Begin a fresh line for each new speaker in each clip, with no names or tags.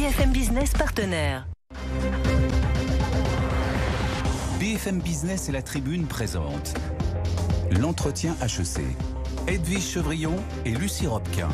BFM Business partenaire.
BFM Business et la Tribune présentent l'entretien HEC. Edwige Chevrillon et Lucie Robquin.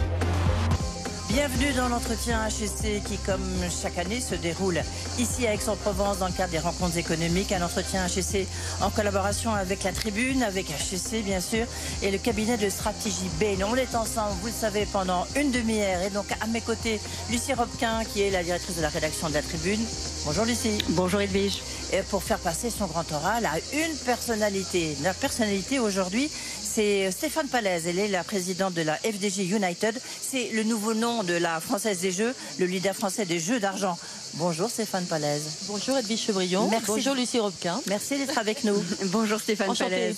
Bienvenue dans l'entretien HEC qui, comme chaque année, se déroule ici à Aix-en-Provence dans le cadre des rencontres économiques. Un entretien HEC en collaboration avec la Tribune, avec HEC bien sûr, et le cabinet de stratégie Bain. On est ensemble, vous le savez, pendant une demi-heure. Et donc à mes côtés, Lucie Robquin, qui est la directrice de la rédaction de la Tribune. Bonjour Lucie.
Bonjour Edwige.
Et pour faire passer son grand oral à une personnalité. La personnalité aujourd'hui, c'est Stéphane Pallez. Elle est la présidente de la FDJ United. C'est le nouveau nom de la Française des Jeux, le leader français des Jeux d'argent. Bonjour Stéphane Pallez.
Bonjour Edwige Chevrillon.
Merci.
Bonjour Lucie Robquin.
Merci d'être avec nous.
Bonjour Stéphane Pallez.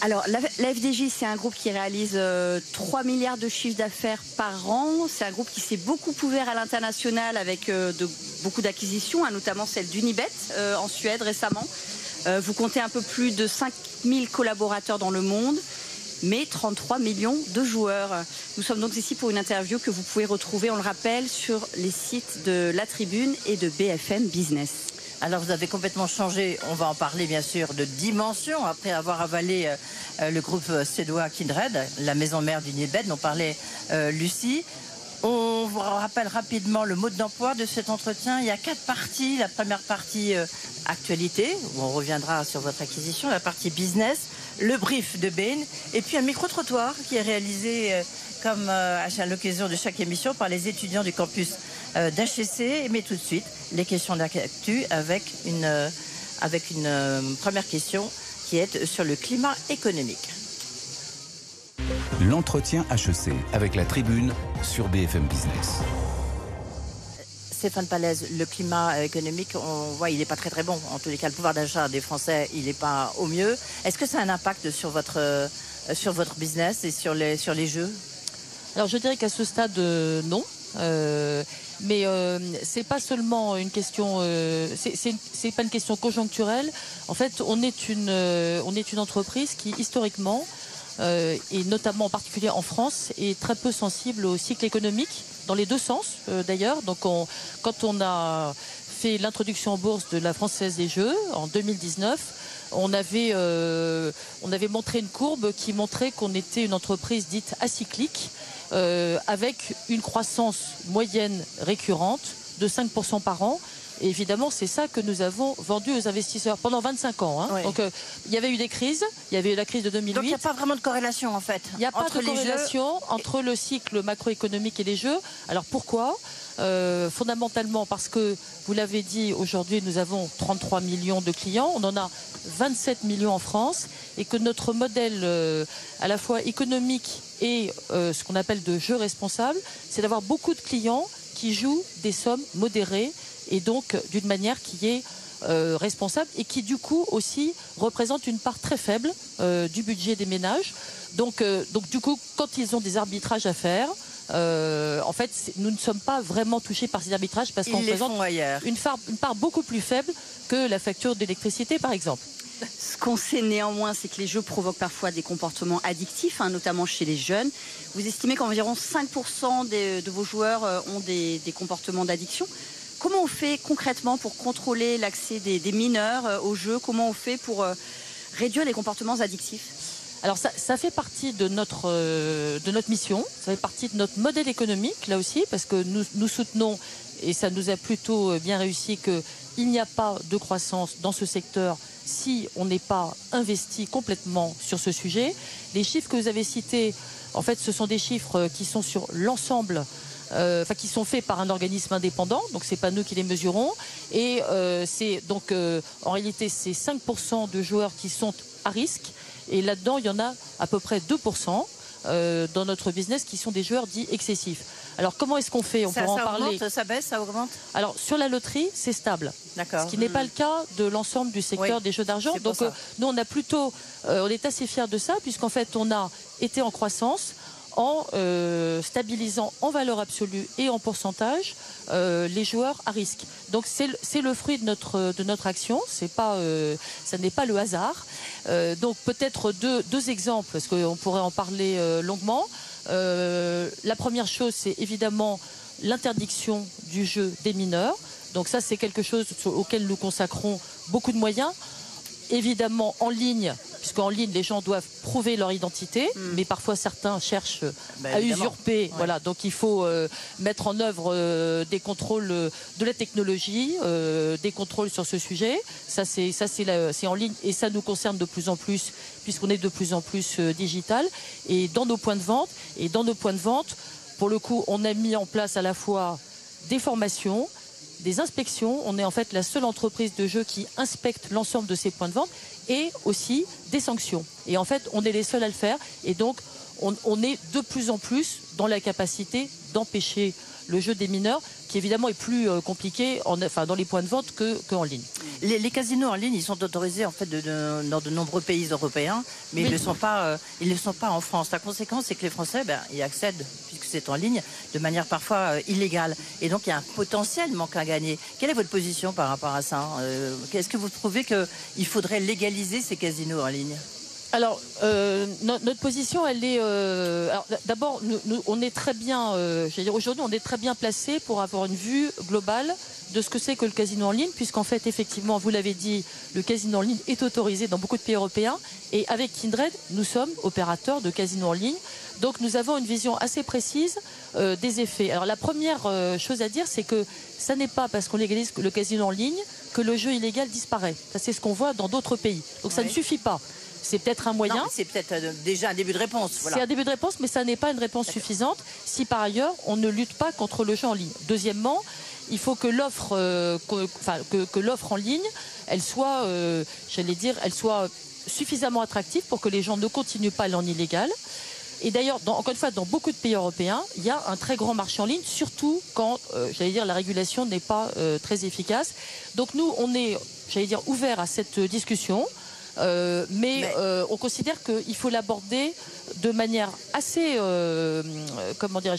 Alors la FDJ, c'est un groupe qui réalise 3 milliards de chiffre d'affaires par an. C'est un groupe qui s'est beaucoup ouvert à l'international avec beaucoup d'acquisitions, notamment celle d'Unibet en Suède récemment. Vous comptez un peu plus de 5000 collaborateurs dans le monde, mais 33 millions de joueurs. Nous sommes donc ici pour une interview que vous pouvez retrouver, on le rappelle, sur les sites de La Tribune et de BFM Business.
Alors vous avez complètement changé, on va en parler bien sûr, de dimension après avoir avalé le groupe suédois Kindred, la maison mère d'Unibet dont parlait Lucie. On vous rappelle rapidement le mode d'emploi de cet entretien. Il y a 4 parties. La première partie actualité, où on reviendra sur votre acquisition. La partie business, le brief de Bain, et puis un micro-trottoir qui est réalisé comme à l'occasion de chaque émission par les étudiants du campus d'HEC. Mais tout de suite, les questions d'actu avec une première question qui est sur le climat économique.
L'entretien HEC avec la Tribune sur BFM Business.
Stéphane Pallez, le climat économique, on voit, il n'est pas très très bon. En tous les cas, le pouvoir d'achat des Français, il n'est pas au mieux. Est-ce que ça a un impact sur votre business et sur les jeux?
Alors je dirais qu'à ce stade, non. Mais c'est pas seulement une question, c'est pas une question conjoncturelle. En fait, on est une entreprise qui historiquement et notamment en particulier en France, est très peu sensible au cycle économique, dans les deux sens d'ailleurs. Donc quand on a fait l'introduction en bourse de la Française des Jeux en 2019, on avait montré une courbe qui montrait qu'on était une entreprise dite acyclique, avec une croissance moyenne récurrente de 5% par an. Et évidemment, c'est ça que nous avons vendu aux investisseurs pendant 25 ans.
Oui.
Donc, il y avait eu des crises. Il y avait eu la crise de 2008.
Donc, il n'y a pas vraiment de corrélation, en fait.
Il n'y a pas de corrélation entre le cycle macroéconomique et les jeux. Alors, pourquoi ? Fondamentalement, parce que, vous l'avez dit, aujourd'hui, nous avons 33 millions de clients. On en a 27 millions en France. Et que notre modèle, à la fois économique et ce qu'on appelle de jeu responsable, c'est d'avoir beaucoup de clients qui jouent des sommes modérées et donc d'une manière qui est responsable et qui du coup aussi représente une part très faible du budget des ménages. Donc du coup, quand ils ont des arbitrages à faire, en fait, nous ne sommes pas vraiment touchés par ces arbitrages parce qu'on représente une part beaucoup plus faible que la facture d'électricité, par exemple.
Ce qu'on sait néanmoins, c'est que les jeux provoquent parfois des comportements addictifs, notamment chez les jeunes. Vous estimez qu'environ 5% de vos joueurs ont des comportements d'addiction. Comment on fait concrètement pour contrôler l'accès des mineurs aux jeux? Comment on fait pour réduire les comportements addictifs?
Alors ça fait partie de notre mission, ça fait partie de notre modèle économique là aussi, parce que nous soutenons, et ça nous a plutôt bien réussi, qu'il n'y a pas de croissance dans ce secteur si on n'est pas investi complètement sur ce sujet. Les chiffres que vous avez cités, en fait, ce sont des chiffres qui sont sur l'ensemble, qui sont faits par un organisme indépendant, donc c'est pas nous qui les mesurons. Et c'est donc en réalité c'est 5% de joueurs qui sont à risque. Et là-dedans, il y en a à peu près 2% dans notre business qui sont des joueurs dits excessifs. Alors comment est-ce qu'on fait? On pourra en parler.
Augmente, ça baisse, ça augmente?
Alors sur la loterie, c'est stable.
D'accord.
Ce qui n'est pas le cas de l'ensemble du secteur des jeux d'argent. Donc nous, on a plutôt, on est assez fiers de ça, puisqu'en fait, on a été en croissance en stabilisant en valeur absolue et en pourcentage les joueurs à risque. Donc c'est le fruit de notre action. C'est pas, ça n'est pas le hasard. Donc peut-être deux exemples, parce qu'on pourrait en parler longuement. La première chose, c'est évidemment l'interdiction du jeu des mineurs. Donc ça, c'est quelque chose auquel nous consacrons beaucoup de moyens. Évidemment, en ligne, puisqu'en ligne, les gens doivent prouver leur identité, mais parfois certains cherchent à usurper. Ouais. Voilà, donc il faut mettre en œuvre des contrôles de la technologie, des contrôles sur ce sujet. Ça, c'est en ligne et ça nous concerne de plus en plus, puisqu'on est de plus en plus digital. Et dans nos points de vente, pour le coup, on a mis en place à la fois des formations, des inspections. On est en fait la seule entreprise de jeux qui inspecte l'ensemble de ces points de vente et aussi des sanctions. Et en fait, on est les seuls à le faire. Et donc, on est de plus en plus dans la capacité d'empêcher le jeu des mineurs, qui évidemment est plus compliqué dans les points de vente qu'en ligne.
Les casinos en ligne, ils sont autorisés en fait dans de nombreux pays européens, mais ils ne le sont pas en France. La conséquence, c'est que les Français, y accèdent, puisque c'est en ligne, de manière parfois illégale. Et donc, il y a un potentiel manque à gagner. Quelle est votre position par rapport à ça? Est-ce que vous trouvez qu'il faudrait légaliser ces casinos en ligne?
Alors, notre position, elle est... d'abord, nous, on est très bien... aujourd'hui, on est très bien placé pour avoir une vue globale de ce que c'est que le casino en ligne, puisqu'en fait, effectivement, vous l'avez dit, le casino en ligne est autorisé dans beaucoup de pays européens. Et avec Kindred, nous sommes opérateurs de casino en ligne. Donc, nous avons une vision assez précise des effets. Alors, la première chose à dire, c'est que ça n'est pas parce qu'on légalise le casino en ligne que le jeu illégal disparaît. Ça, c'est ce qu'on voit dans d'autres pays. Donc, ça ne suffit pas. C'est peut-être un moyen.
C'est peut-être déjà un début de réponse. Voilà.
C'est un début de réponse, mais ça n'est pas une réponse suffisante si par ailleurs on ne lutte pas contre le jeu en ligne. Deuxièmement, il faut que l'offre que l'offre en ligne, elle soit, elle soit suffisamment attractive pour que les gens ne continuent pas à aller en illégal. Et d'ailleurs, encore une fois, dans beaucoup de pays européens, il y a un très grand marché en ligne, surtout quand, la régulation n'est pas très efficace. Donc nous, on est, ouverts à cette discussion. Mais on considère qu'il faut l'aborder de manière assez,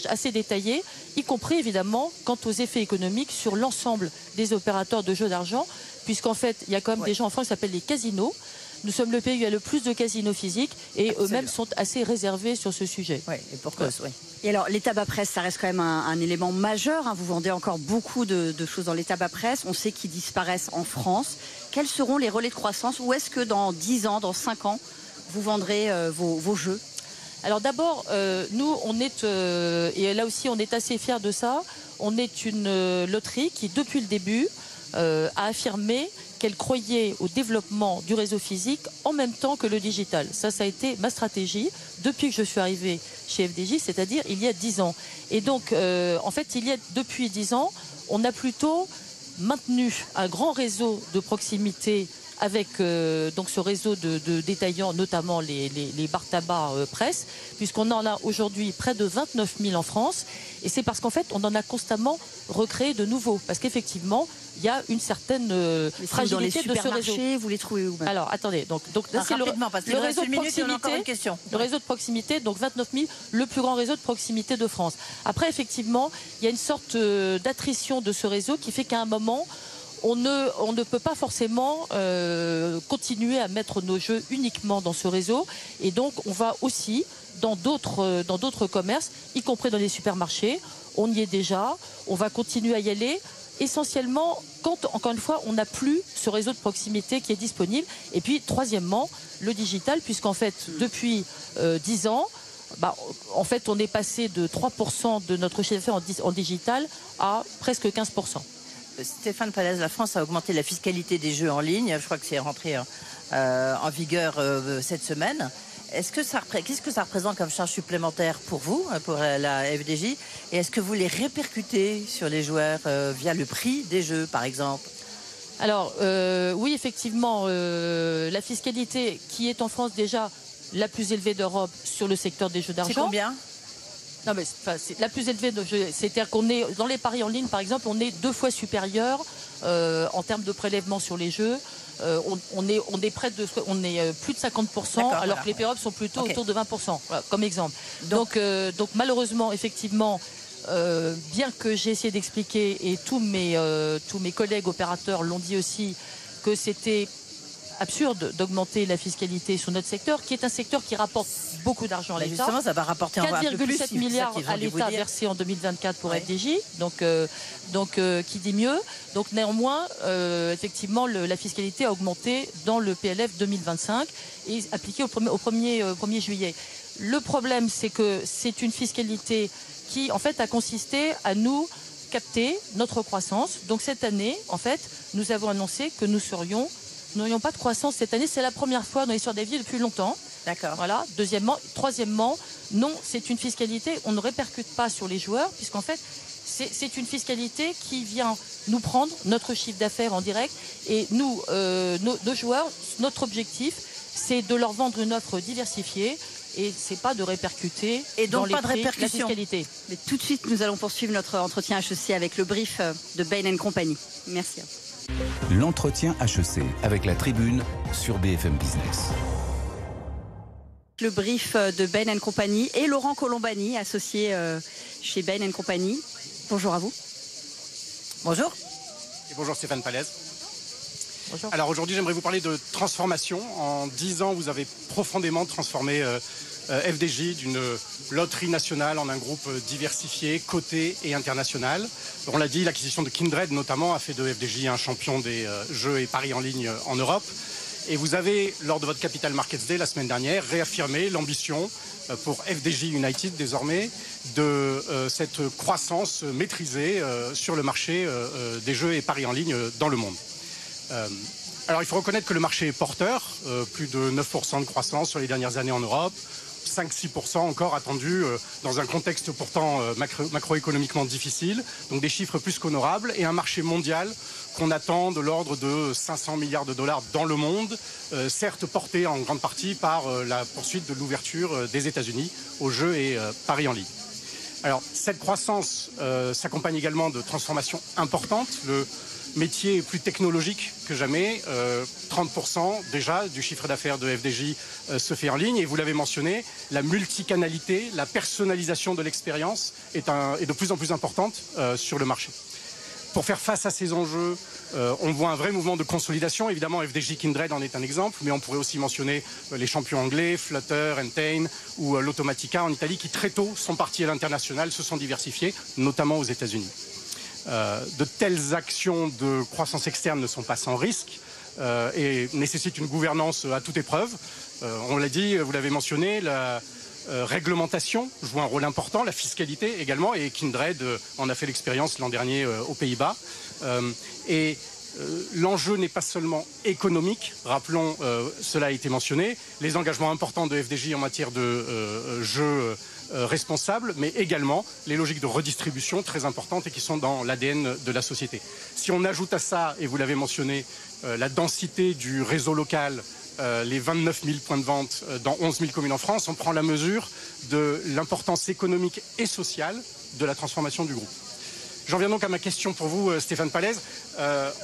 assez détaillée, y compris évidemment quant aux effets économiques sur l'ensemble des opérateurs de jeux d'argent, puisqu'en fait, il y a quand même des gens en France qui s'appellent les casinos. Nous sommes le pays où il y a le plus de casinos physiques et eux-mêmes sont assez réservés sur ce sujet.
Oui, et pour cause, oui.
Et alors, les tabacs presse, ça reste quand même un élément majeur. Vous vendez encore beaucoup de choses dans les tabacs presse. On sait qu'ils disparaissent en France. Quels seront les relais de croissance? Ou est-ce que dans 10 ans, dans 5 ans, vous vendrez vos jeux?
Alors d'abord, nous, on est, et là aussi on est assez fiers de ça, on est une loterie qui, depuis le début, a affirmé qu'elle croyait au développement du réseau physique en même temps que le digital. Ça a été ma stratégie depuis que je suis arrivée chez FDJ, c'est-à-dire il y a 10 ans. Et donc, en fait, depuis 10 ans, on a plutôt maintenu un grand réseau de proximité avec donc ce réseau de détaillants, notamment les bars tabac presse, puisqu'on en a aujourd'hui près de 29 000 en France. Et c'est parce qu'en fait, on en a constamment recréé de nouveaux. Parce qu'effectivement, il y a une certaine fragilité de ce réseau.
Vous les trouvez où?
Alors, attendez. Donc là, c'est le réseau de proximité. Le réseau de proximité, donc 29 000, le plus grand réseau de proximité de France. Après, effectivement, il y a une sorte d'attrition de ce réseau qui fait qu'à un moment, on ne peut pas forcément continuer à mettre nos jeux uniquement dans ce réseau. Et donc, on va aussi dans d'autres commerces, y compris dans les supermarchés. On y est déjà. On va continuer à y aller. Essentiellement, quand, encore une fois, on n'a plus ce réseau de proximité qui est disponible. Et puis, troisièmement, le digital, puisqu'en fait, depuis 10 ans, en fait, on est passé de 3% de notre chiffre d'affaires en digital à presque 15%.
Stéphane Pallez, la France a augmenté la fiscalité des jeux en ligne. Je crois que c'est rentré en vigueur cette semaine. Qu'est-ce que ça représente comme charge supplémentaire pour vous, pour la FDJ? Et est-ce que vous les répercutez sur les joueurs via le prix des jeux, par exemple?
Alors, oui, effectivement, la fiscalité qui est en France déjà la plus élevée d'Europe sur le secteur des jeux d'argent.
C'est combien?
Non, mais c'est la plus élevée. C'est-à-dire qu'on est dans les paris en ligne, par exemple, on est 2 fois supérieur en termes de prélèvement sur les jeux. On est plus de 50%, alors que les pays Europe sont plutôt autour de 20%, voilà, comme exemple. Donc malheureusement, effectivement, bien que j'ai essayé d'expliquer, et tous mes collègues opérateurs l'ont dit aussi, que c'était absurde d'augmenter la fiscalité sur notre secteur, qui est un secteur qui rapporte beaucoup d'argent à l'État.
Justement, ça va rapporter un peu plus.
4,7 milliards à l'État versés en 2024 pour FDJ, donc qui dit mieux. Donc néanmoins, effectivement, la fiscalité a augmenté dans le PLF 2025 et appliquée au 1er juillet. Le problème, c'est que c'est une fiscalité qui, en fait, a consisté à nous capter notre croissance. Donc cette année, en fait, nous avons annoncé que nous n'aurions pas de croissance cette année. C'est la première fois dans l'histoire des vies depuis longtemps.
D'accord.
Voilà. Troisièmement, non, c'est une fiscalité, on ne répercute pas sur les joueurs, puisqu'en fait, c'est une fiscalité qui vient nous prendre notre chiffre d'affaires en direct. Et nous, nos joueurs, notre objectif, c'est de leur vendre une offre diversifiée. Et c'est pas de répercuter
et donc
dans les
pas de
prix,
répercussion.
La fiscalité.
Mais tout de suite, nous allons poursuivre notre entretien HEC avec le brief de Bain & Company. Merci.
L'entretien HEC avec la tribune sur BFM Business.
Le brief de Bain & Company et Laurent Colombani, associé chez Bain & Company. Bonjour à vous.
Bonjour.
Et bonjour Stéphane Pallez.
Bonjour.
Alors aujourd'hui, j'aimerais vous parler de transformation. En 10 ans, vous avez profondément transformé FDJ d'une loterie nationale en un groupe diversifié, coté et international. On l'a dit, l'acquisition de Kindred notamment a fait de FDJ un champion des jeux et paris en ligne en Europe. Et vous avez, lors de votre Capital Markets Day la semaine dernière, réaffirmé l'ambition pour FDJ United désormais de cette croissance maîtrisée sur le marché des jeux et paris en ligne dans le monde. Alors il faut reconnaître que le marché est porteur, plus de 9% de croissance sur les dernières années en Europe, 5-6% encore attendu dans un contexte pourtant macroéconomiquement difficile, donc des chiffres plus qu'honorables, et un marché mondial qu'on attend de l'ordre de 500 milliards de dollars dans le monde, certes porté en grande partie par la poursuite de l'ouverture des États-Unis aux jeux et paris en ligne. Alors cette croissance s'accompagne également de transformations importantes. Le métier est plus technologique que jamais. 30% déjà du chiffre d'affaires de FDJ se fait en ligne. Et vous l'avez mentionné, la multicanalité, la personnalisation de l'expérience est de plus en plus importante sur le marché. Pour faire face à ces enjeux, on voit un vrai mouvement de consolidation. Évidemment, FDJ Kindred en est un exemple, mais on pourrait aussi mentionner les champions anglais, Flutter, Entain ou l'Automatica en Italie, qui très tôt sont partis à l'international, se sont diversifiés, notamment aux États-Unis. De telles actions de croissance externe ne sont pas sans risque et nécessitent une gouvernance à toute épreuve. On l'a dit, vous l'avez mentionné, la réglementation joue un rôle important, la fiscalité également, et Kindred en a fait l'expérience l'an dernier aux Pays-Bas. L'enjeu n'est pas seulement économique, rappelons, cela a été mentionné, les engagements importants de FDJ en matière de jeux responsables, mais également les logiques de redistribution très importantes et qui sont dans l'ADN de la société. Si on ajoute à ça, et vous l'avez mentionné, la densité du réseau local, les 29 000 points de vente dans 11 000 communes en France, on prend la mesure de l'importance économique et sociale de la transformation du groupe. J'en viens donc à ma question pour vous, Stéphane Pallez.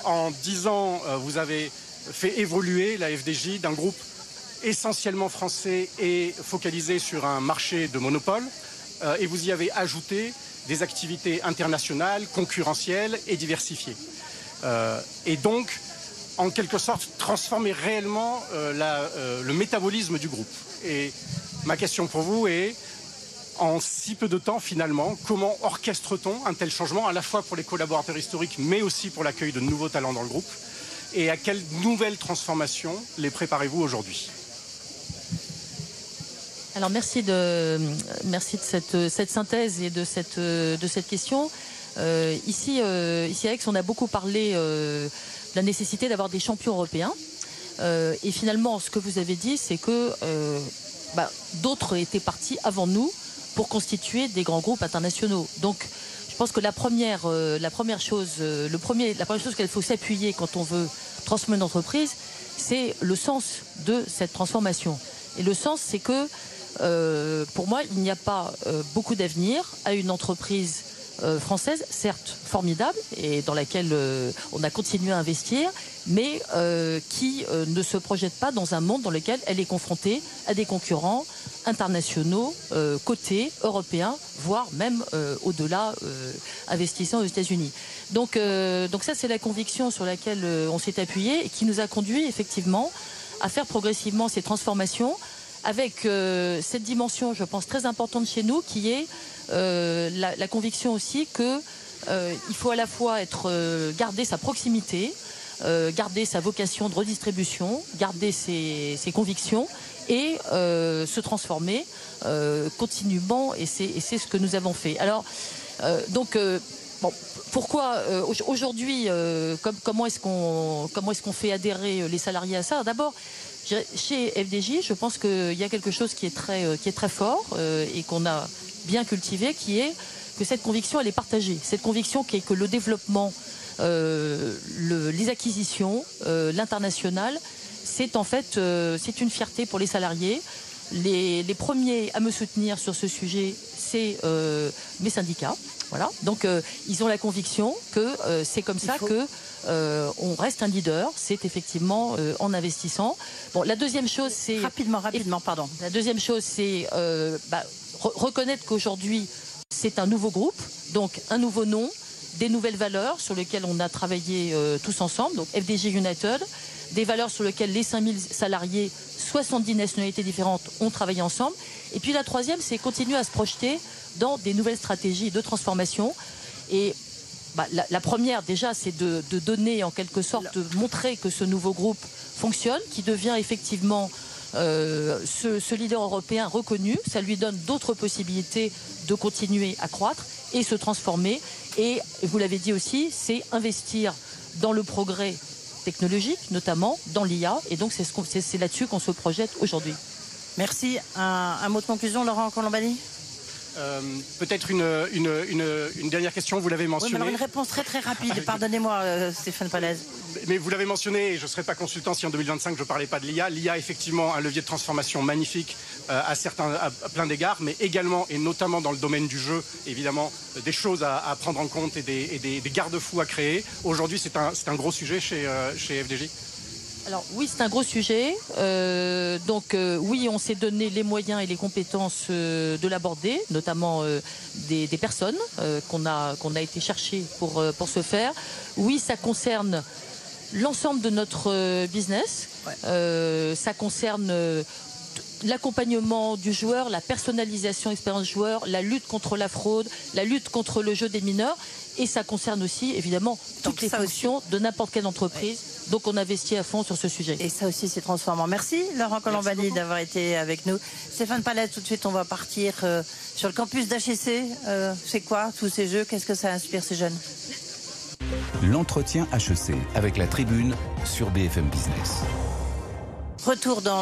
En 10 ans, vous avez fait évoluer la FDJ d'un groupe essentiellement français et focalisé sur un marché de monopole, et vous y avez ajouté des activités internationales, concurrentielles et diversifiées. Et donc, en quelque sorte, transformer réellement le métabolisme du groupe. Et ma question pour vous est, en si peu de temps finalement, comment orchestre-t-on un tel changement, à la fois pour les collaborateurs historiques, mais aussi pour l'accueil de nouveaux talents dans le groupe? Et à quelles nouvelles transformations les préparez-vous aujourd'hui?
Alors merci de cette synthèse et de cette question. Ici à Aix, on a beaucoup parlé de la nécessité d'avoir des champions européens. Et finalement, ce que vous avez dit, c'est que d'autres étaient partis avant nous pour constituer des grands groupes internationaux. Donc, je pense que la première chose qu'elle faut s'appuyer quand on veut transformer une entreprise, c'est le sens de cette transformation. Et le sens, c'est que, pour moi, il n'y a pas beaucoup d'avenir à une entreprise qui française, certes formidable, et dans laquelle on a continué à investir, mais qui ne se projette pas dans un monde dans lequel elle est confrontée à des concurrents internationaux, cotés, européens, voire même au-delà, investissant aux États-Unis. Donc ça, c'est la conviction sur laquelle on s'est appuyé et qui nous a conduit effectivement à faire progressivement ces transformations avec cette dimension, je pense, très importante chez nous, qui est la conviction aussi que il faut à la fois garder sa proximité, garder sa vocation de redistribution, garder ses convictions et se transformer continuellement, et c'est ce que nous avons fait. Alors, pourquoi aujourd'hui, comment est-ce qu'on fait adhérer les salariés à ça? D'abord, chez FDJ, je pense qu'il y a quelque chose qui est très fort et qu'on a bien cultivé, qui est que cette conviction, elle est partagée. Cette conviction qui est que le développement, les acquisitions, l'international, c'est en fait c'est une fierté pour les salariés. Les premiers à me soutenir sur ce sujet, c'est mes syndicats. Voilà. Donc ils ont la conviction que c'est comme ça que on reste un leader. C'est effectivement en investissant. Bon, la deuxième chose, c'est
rapidement, pardon.
La deuxième chose, c'est reconnaître qu'aujourd'hui c'est un nouveau groupe, donc un nouveau nom, des nouvelles valeurs sur lesquelles on a travaillé tous ensemble. Donc FDJ United, des valeurs sur lesquelles les 5000 salariés, 70 nationalités différentes, ont travaillé ensemble. Et puis la troisième, c'est continuer à se projeter dans des nouvelles stratégies de transformation. Et la première, déjà, c'est de donner, en quelque sorte, de montrer que ce nouveau groupe fonctionne, qui devient effectivement ce leader européen reconnu. Ça lui donne d'autres possibilités de continuer à croître et se transformer. Et vous l'avez dit aussi, c'est investir dans le progrès technologique, notamment dans l'IA. Et donc, c'est là-dessus qu'on se projette aujourd'hui.
Merci. Un mot de conclusion, Laurent Colombani?
Peut-être une dernière question, vous l'avez mentionné.
Oui, mais alors une réponse très très rapide, pardonnez-moi Stéphane Pallez.
Mais vous l'avez mentionné, et je ne serais pas consultant si en 2025 je ne parlais pas de l'IA. L'IA, effectivement, un levier de transformation magnifique à plein d'égards, mais également et notamment dans le domaine du jeu, évidemment, des choses à prendre en compte et des garde-fous à créer. Aujourd'hui, c'est un gros sujet chez FDJ.
Alors oui, c'est un gros sujet. Oui, on s'est donné les moyens et les compétences de l'aborder, notamment des personnes qu'on a été chercher pour ce faire. Oui, ça concerne l'ensemble de notre business. Ouais. Ça concerne l'accompagnement du joueur, la personnalisation expérience joueur, la lutte contre la fraude, la lutte contre le jeu des mineurs. Et ça concerne aussi, évidemment, toutes les fonctions de n'importe quelle entreprise. Ouais. Donc, on investit à fond sur ce sujet.
Et ça aussi, c'est transformant. Merci, Laurent Colombani, d'avoir été avec nous. Stéphane Pallez, tout de suite, on va partir sur le campus d'HEC. C'est quoi, tous ces jeux? Qu'est-ce que ça inspire, ces jeunes?
L'entretien HEC avec la tribune sur BFM Business.
Retour dans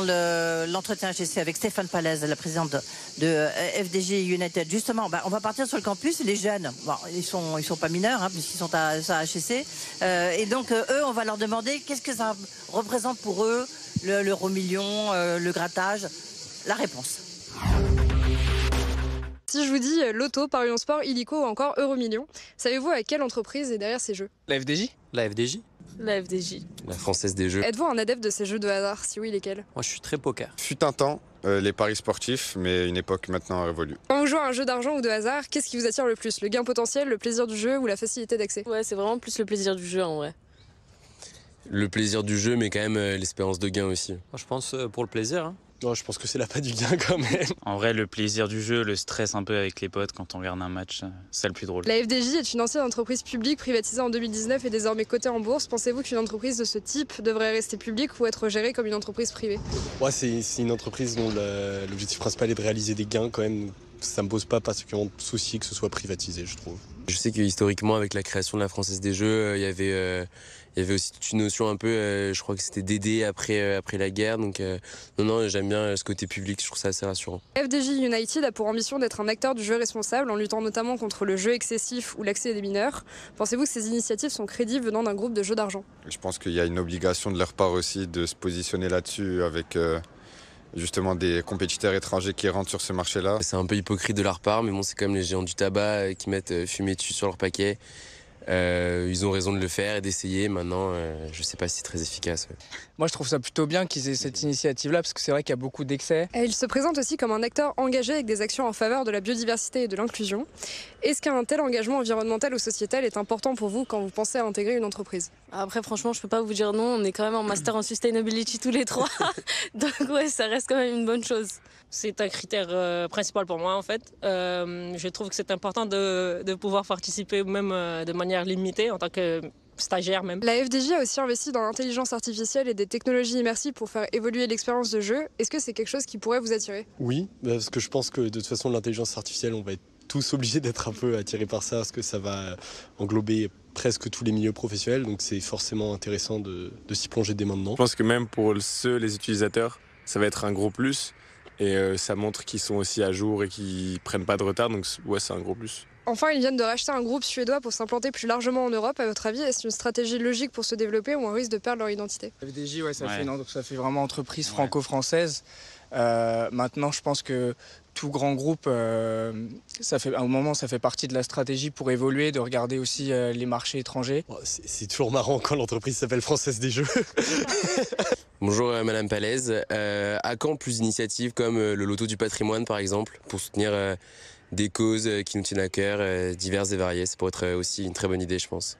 l'entretien HEC avec Stéphane Pallez, la présidente de FDJ United. Justement, on va partir sur le campus. Les jeunes, ils sont pas mineurs, puisqu'ils sont à HEC. Et donc, eux, on va leur demander qu'est-ce que ça représente pour eux, l'euro-million, le grattage. La réponse.
Si je vous dis Loto, Paris Sport, Illico ou encore Euromillion, savez-vous à quelle entreprise est derrière ces jeux?
La FDJ? La FDJ?
La FDJ.
La Française des Jeux.
Êtes-vous un adepte de ces jeux de hasard? Si oui, lesquels?
Moi, je suis très poker.
Fut un temps, les paris sportifs, mais une époque maintenant révolue.
Quand vous jouez à un jeu d'argent ou de hasard, qu'est-ce qui vous attire le plus? Le gain potentiel, le plaisir du jeu ou la facilité d'accès?
Ouais, c'est vraiment plus le plaisir du jeu en vrai.
Le plaisir du jeu, mais quand même l'espérance de gain aussi.
Moi, je pense pour le plaisir. Hein.
Non, je pense que c'est l'appât du gain quand même.
En vrai, le plaisir du jeu, le stress un peu avec les potes quand on regarde un match, c'est le plus drôle.
La FDJ est une ancienne entreprise publique privatisée en 2019 et désormais cotée en bourse. Pensez-vous qu'une entreprise de ce type devrait rester publique ou être gérée comme une entreprise privée?
Ouais, c'est une entreprise dont l'objectif principal est de réaliser des gains quand même. Ça ne me pose pas particulièrement de souci que ce soit privatisé, je trouve.
Je sais que historiquement, avec la création de la Française des Jeux, il y avait aussi toute une notion un peu, je crois que c'était d'aider après la guerre. Donc non, j'aime bien ce côté public, je trouve ça assez rassurant.
FDJ United a pour ambition d'être un acteur du jeu responsable en luttant notamment contre le jeu excessif ou l'accès des mineurs. Pensez-vous que ces initiatives sont crédibles venant d'un groupe de jeux d'argent?
Je pense qu'il y a une obligation de leur part aussi de se positionner là-dessus avec justement des compétiteurs étrangers qui rentrent sur ce marché-là.
C'est un peu hypocrite de leur part, mais bon, c'est comme les géants du tabac qui mettent fumée dessus sur leur paquet. Ils ont raison de le faire et d'essayer. Maintenant, je ne sais pas si c'est très efficace. Ouais.
Moi, je trouve ça plutôt bien qu'ils aient cette initiative-là, parce que c'est vrai qu'il y a beaucoup d'excès.
Et il se présente aussi comme un acteur engagé avec des actions en faveur de la biodiversité et de l'inclusion. Est-ce qu'un tel engagement environnemental ou sociétal est important pour vous quand vous pensez à intégrer une entreprise?
Après, franchement, je peux pas vous dire non. On est quand même en master en sustainability tous les trois. Donc ouais, ça reste quand même une bonne chose.
C'est un critère principal pour moi en fait. Je trouve que c'est important de pouvoir participer même de manière limitée en tant que stagiaire même.
La FDJ a aussi investi dans l'intelligence artificielle et des technologies immersives pour faire évoluer l'expérience de jeu. Est-ce que c'est quelque chose qui pourrait vous attirer?
Oui, parce que je pense que de toute façon l'intelligence artificielle, on va être tous obligés d'être un peu attirés par ça, parce que ça va englober presque tous les milieux professionnels, donc c'est forcément intéressant de s'y plonger dès maintenant.
Je pense que même pour les utilisateurs, ça va être un gros plus. Et ça montre qu'ils sont aussi à jour et qu'ils prennent pas de retard, donc ouais, c'est un gros plus.
Enfin, ils viennent de racheter un groupe suédois pour s'implanter plus largement en Europe. À votre avis, est-ce une stratégie logique pour se développer ou un risque de perdre leur identité?
La FDJ, ouais, ça fait vraiment entreprise franco-française. Maintenant, je pense que tout grand groupe, à un moment, ça fait partie de la stratégie pour évoluer, de regarder aussi les marchés étrangers.
C'est toujours marrant quand l'entreprise s'appelle Française des Jeux.
Bonjour Madame Palaise. À quand plus d'initiatives comme le loto du patrimoine par exemple, pour soutenir des causes qui nous tiennent à cœur, diverses et variées. Ça pourrait être aussi une très bonne idée, je pense.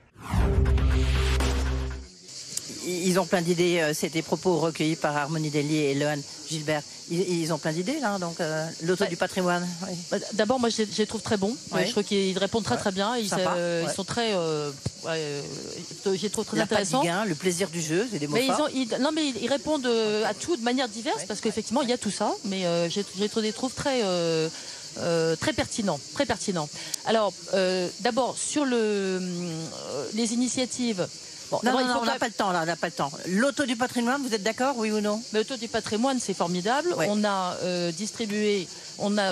Ils ont plein d'idées, c'est des propos recueillis par Harmonie Delier et Lohan Gilbert. Ils ont plein d'idées là, donc l'auto du patrimoine. Oui.
D'abord, moi je les trouve très bons.
Ouais.
Je trouve qu'ils répondent très bien. Ils sont très, je les trouve très intéressants.
Le plaisir du jeu, c'est des mots forts.
Mais ils répondent à tout de manière diverse, parce qu'effectivement il y a tout ça, mais je les trouve très pertinent. Alors, d'abord, sur les initiatives...
Bon, non, on n'a pas le temps, là, on n'a pas le temps. L'auto du patrimoine, vous êtes d'accord, oui ou non?
L'auto du patrimoine, c'est formidable. Ouais. On a distribué,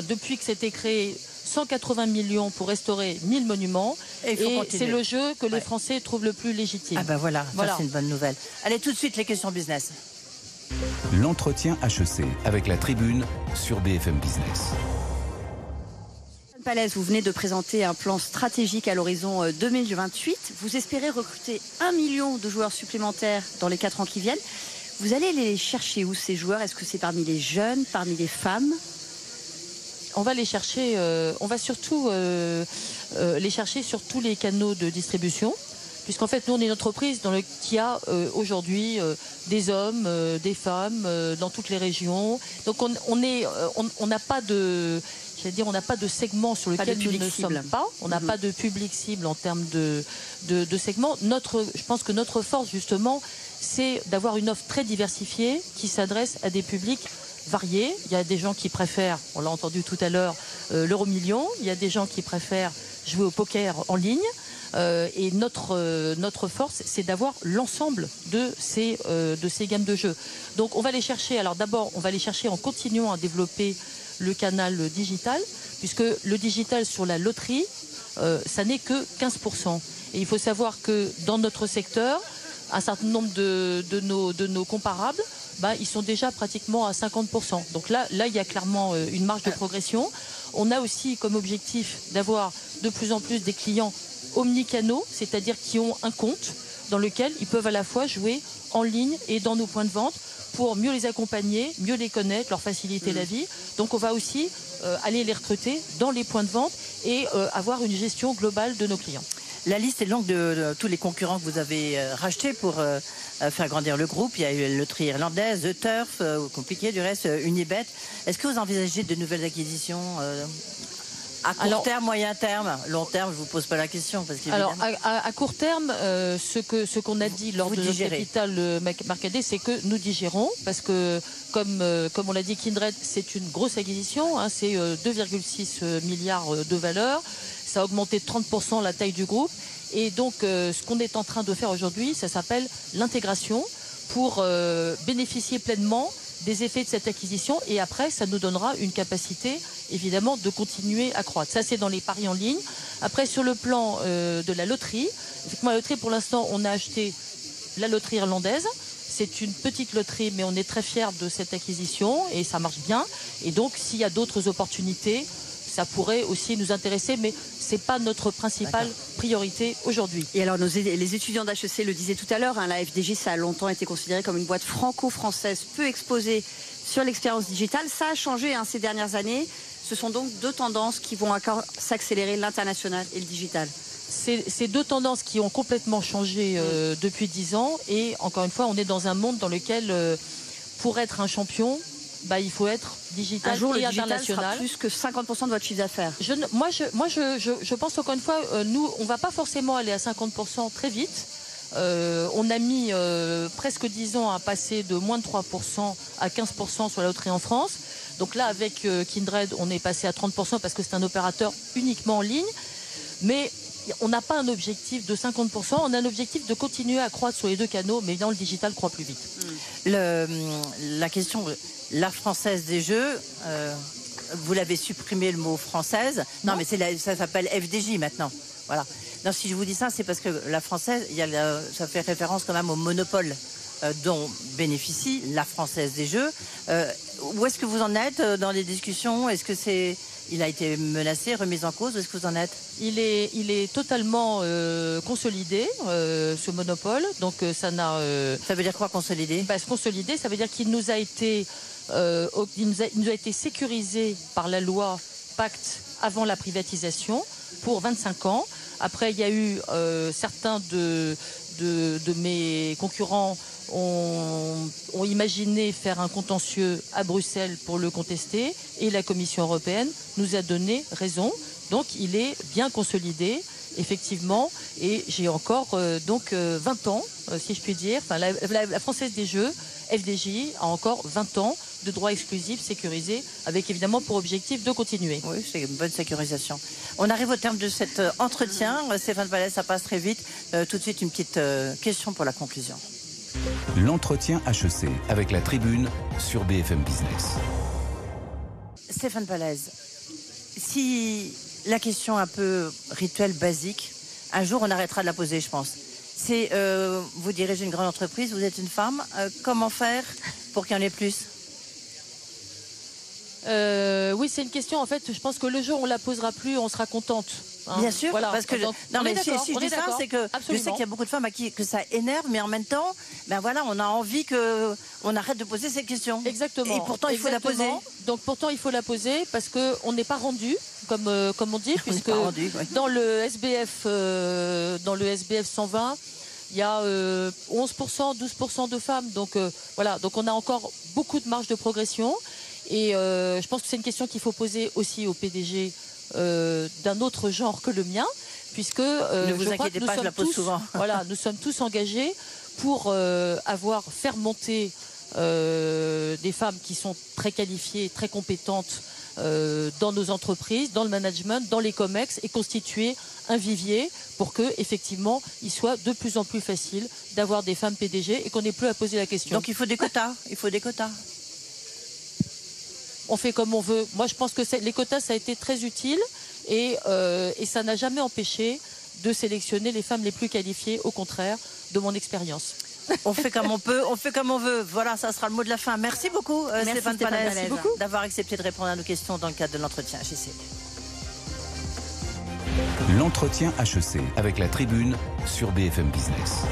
depuis que c'était créé, 180 millions pour restaurer 1000 monuments. Et c'est le jeu que les Français trouvent le plus légitime.
Ah ben voilà. Ça, c'est une bonne nouvelle. Allez, tout de suite, les questions business.
L'entretien HEC avec la Tribune sur BFM Business.
Palaise, vous venez de présenter un plan stratégique à l'horizon 2028. Vous espérez recruter 1 million de joueurs supplémentaires dans les 4 ans qui viennent. Vous allez les chercher où, ces joueurs? Est-ce que c'est parmi les jeunes, parmi les femmes?
On va les chercher, on va surtout les chercher sur tous les canaux de distribution. Puisqu'en fait, nous, on est une entreprise qui a aujourd'hui des hommes, des femmes dans toutes les régions. Donc, on n'a pas de... on n'a pas de segment sur lequel nous ne sommes pas. On n'a pas de public cible en termes de segment. Je pense que notre force, justement, c'est d'avoir une offre très diversifiée qui s'adresse à des publics variés. Il y a des gens qui préfèrent, on l'a entendu tout à l'heure, l'euro-million. Il y a des gens qui préfèrent jouer au poker en ligne. Et notre force, c'est d'avoir l'ensemble de ces gammes de jeux. Donc, on va les chercher. Alors, d'abord, on va les chercher en continuant à développer le canal digital, puisque le digital sur la loterie, ça n'est que 15%. Et il faut savoir que dans notre secteur, un certain nombre de nos comparables, ils sont déjà pratiquement à 50%. Donc là, il y a clairement une marge de progression. On a aussi comme objectif d'avoir de plus en plus des clients omnicanaux, c'est-à-dire qui ont un compte dans lequel ils peuvent à la fois jouer en ligne et dans nos points de vente, pour mieux les accompagner, mieux les connaître, leur faciliter la vie. Donc on va aussi aller les recruter dans les points de vente et avoir une gestion globale de nos clients.
La liste est longue de tous les concurrents que vous avez rachetés pour faire grandir le groupe. Il y a eu la loterie irlandaise, The Turf, compliqué du reste, Unibet. Est-ce que vous envisagez de nouvelles acquisitions à court terme, moyen terme, long terme, je vous pose pas la question parce
alors à court terme, ce qu'on a dit lors de notre capital Marcadet, c'est que nous digérons parce que comme on l'a dit, Kindred, c'est une grosse acquisition, hein, c'est 2,6 milliards de valeur, ça a augmenté de 30% la taille du groupe et donc ce qu'on est en train de faire aujourd'hui, ça s'appelle l'intégration pour bénéficier pleinement des effets de cette acquisition et après ça nous donnera une capacité évidemment de continuer à croître. Ça c'est dans les paris en ligne. Après sur le plan de la loterie, effectivement la loterie pour l'instant on a acheté la loterie irlandaise. c'est une petite loterie, mais on est très fiers de cette acquisition et ça marche bien. Et donc, s'il y a d'autres opportunités, ça pourrait aussi nous intéresser, mais ce n'est pas notre principale priorité aujourd'hui.
Et alors, les étudiants d'HEC le disaient tout à l'heure, la FDJ, ça a longtemps été considéré comme une boîte franco-française peu exposée sur l'expérience digitale. Ça a changé ces dernières années. Ce sont donc deux tendances qui vont encore s'accélérer, l'international et le digital.
C'est deux tendances qui ont complètement changé depuis 10 ans. Et encore une fois, on est dans un monde dans lequel, pour être un champion, il faut être digital
un jour,
et
le digital
international.
Sera plus que 50% de votre chiffre d'affaires.
Moi, je pense encore une fois, nous, on ne va pas forcément aller à 50% très vite. On a mis presque 10 ans à passer de moins de 3% à 15% sur la loterie en France. Donc là, avec Kindred, on est passé à 30% parce que c'est un opérateur uniquement en ligne. Mais on n'a pas un objectif de 50%, on a un objectif de continuer à croître sur les deux canaux, mais évidemment le digital croît plus vite.
La question, la française des jeux, vous l'avez supprimé le mot française. Non, mais ça s'appelle FDJ maintenant. Voilà. Non, si je vous dis ça, c'est parce que la française, ça fait référence quand même au monopole dont bénéficie la française des jeux. Où est-ce que vous en êtes dans les discussions? Est-ce que il a été menacé, remis en cause? Où est-ce que vous en êtes?
Il est totalement consolidé, ce monopole. Donc ça
veut dire quoi, consolidé?
Se consolider, ça veut dire qu'il nous a été sécurisé par la loi Pacte avant la privatisation pour 25 ans. Après, il y a eu certains de mes concurrents ont imaginé faire un contentieux à Bruxelles pour le contester et la Commission européenne nous a donné raison. Donc il est bien consolidé, effectivement, et j'ai encore 20 ans, si je puis dire. Enfin, la Française des Jeux, FDJ, a encore 20 ans de droits exclusifs sécurisés, avec évidemment pour objectif de continuer.
Oui, c'est une bonne sécurisation. On arrive au terme de cet entretien. Stéphane Pallez, ça passe très vite. Tout de suite, une petite question pour la conclusion.
L'entretien HEC avec la tribune sur BFM Business.
Stéphane Pallez, si la question un peu rituelle, basique, un jour on arrêtera de la poser, je pense. C'est, vous dirigez une grande entreprise, vous êtes une femme, comment faire pour qu'il y en ait plus?
Oui, c'est une question, en fait, je pense que le jour où on la posera plus, on sera contente.
Bien sûr,
voilà.
parce que si je dis ça, c'est que
absolument.
je sais qu'il y a beaucoup de femmes à qui que ça énerve, mais en même temps, on a envie qu'on arrête de poser ces questions.
Exactement.
Et pourtant, il faut la poser.
Donc pourtant, il faut la poser parce qu'on n'est pas rendu, comme on dit, puisque dans le SBF 120, il y a 11%, 12% de femmes. Donc voilà, donc on a encore beaucoup de marge de progression. Et je pense que c'est une question qu'il faut poser aussi au PDG d'un autre genre que le mien, puisque
ne vous inquiétez pas, je la pose souvent.
Voilà, nous sommes tous engagés pour faire monter des femmes qui sont très qualifiées, très compétentes dans nos entreprises, dans le management, dans les COMEX, et constituer un vivier pour que effectivement il soit de plus en plus facile d'avoir des femmes PDG et qu'on n'ait plus à poser la question.
Donc il faut des quotas.
On fait comme on veut. Moi, je pense que les quotas, ça a été très utile et ça n'a jamais empêché de sélectionner les femmes les plus qualifiées, au contraire, de mon expérience.
On fait comme on peut, on fait comme on veut. Voilà, ça sera le mot de la fin. Merci beaucoup, Stéphane Pallez, d'avoir accepté de répondre à nos questions dans le cadre de l'entretien HEC.
L'entretien HEC avec la tribune sur BFM Business.